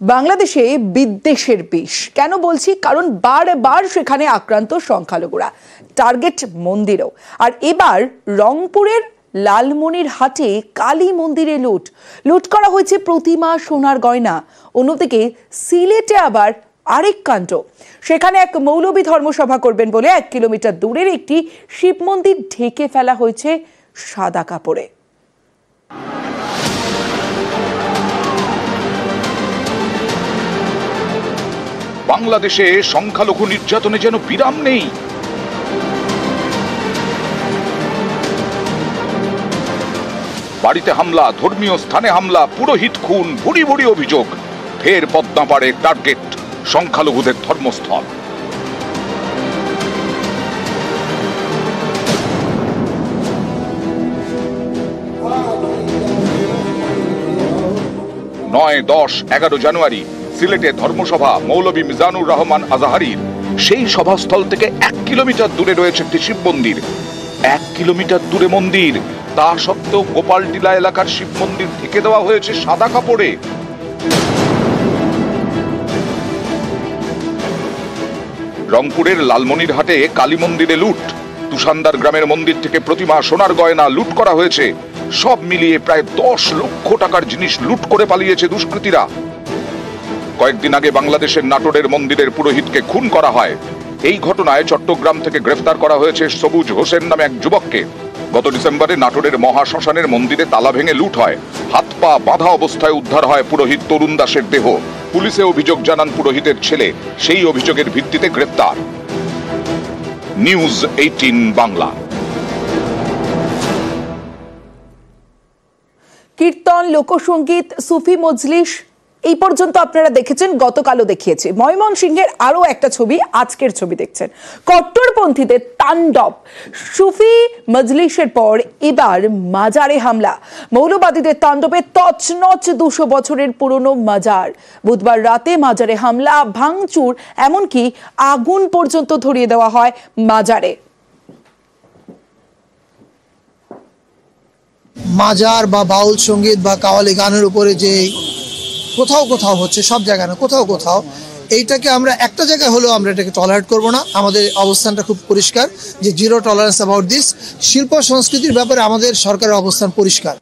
বাংলাদেশে বিদ্বেষের বিষ কেন বলছি, কারণ বারবার সেখানে আক্রান্ত সংখ্যালঘুরা, টার্গেট মন্দিরও। আর এবার রংপুরের লালমনিরহাটে কালী মন্দিরে লুট করা হয়েছে প্রতিমা, সোনার গয়না। অন্যদিকে সিলেটে আবার আরেক কাণ্ড, সেখানে এক মৌলবী ধর্মসভা করবেন বলে 1 কিলোমিটার দূরের একটি শিব মন্দির ঢেকে ফেলা হয়েছে সাদা কাপড়ে। বাংলাদেশে সংখ্যালঘু নির্যাতনে যেন বিরাম নেই। বাড়িতে হামলা, ধর্মীয় স্থানে হামলা, পুরোহিত খুন, ভুরি ভুরি অভিযোগ। ফের পদ্মাপাড়ে টার্গেট সংখ্যালঘুদের ধর্মস্থল। নয়, 10, 11 জানুয়ারি সিলেটে ধর্মসভা মৌলবী মিজানুর রহমান আজাহারির। সেই সভাস্থল থেকে 1 কিলোমিটার দূরে রয়েছে একটি শিব মন্দির। 1 কিলোমিটার দূরে মন্দির, তা সত্ত্বেও গোপালটিলা এলাকার শিব মন্দির ঢেকে দেওয়া হয়েছে সাদা কাপড়ে। রংপুরের লালমনিরহাটে কালী মন্দিরে লুট। তুষানদার গ্রামের মন্দির থেকে প্রতিমা, সোনার গয়না লুট করা হয়েছে। সব মিলিয়ে প্রায় 10 লক্ষ টাকার জিনিস লুট করে পালিয়েছে দুষ্কৃতীরা। কয়েকদিন আগে বাংলাদেশের নাটোরের মন্দিরের পুরোহিতকে খুন করা হয়। এই ঘটনায় চট্টগ্রাম থেকে গ্রেফতার করা হয়েছে সবুজ হোসেন নামে এক যুবককে। গত ডিসেম্বরে নাটোরের মহাশ্মশানের মন্দিরে তালা ভেঙে লুট হয়। হাত পা বাঁধা অবস্থায় উদ্ধার হয় পুরোহিত তরুণ দাসের দেহ। পুলিশে অভিযোগ জানান পুরোহিতের ছেলে, সেই অভিযোগের ভিত্তিতে গ্রেফতার। নিউজ 18 বাংলা। কীর্তন, লোকসঙ্গীত, সুফি মজলিস এই পর্যন্ত আপনারা দেখেছেন, গতকালও দেখিয়েছি। ময়মনসিংহের আরো একটা ছবি, আজকের ছবি দেখছেন। কট্টরপন্থীদের তাণ্ডব। সুফি মজলিসের পর এবার মাজারে হামলা। মৌলবাদীদের তাণ্ডবে তছনছ 200 বছরের পুরনো মাজার। বুধবার রাতে মাজারে হামলা, ভাঙচুর, এমনকি আগুন পর্যন্ত ধরিয়ে দেওয়া হয় মাজারে। মাজার বা বাউল সঙ্গীত বা কাওয়ালি গানের উপরে যে কোথাও কোথাও হচ্ছে, সব জায়গায় না, কোথাও কোথাও, এইটাকে আমরা একটা জায়গায় হলেও আমরা এটাকে টলারেট করব না। আমাদের অবস্থানটা খুব পরিষ্কার যে জিরো টলারেন্স অ্যাবাউট দিস। শিল্প সংস্কৃতির ব্যাপারে আমাদের সরকারের অবস্থান পরিষ্কার।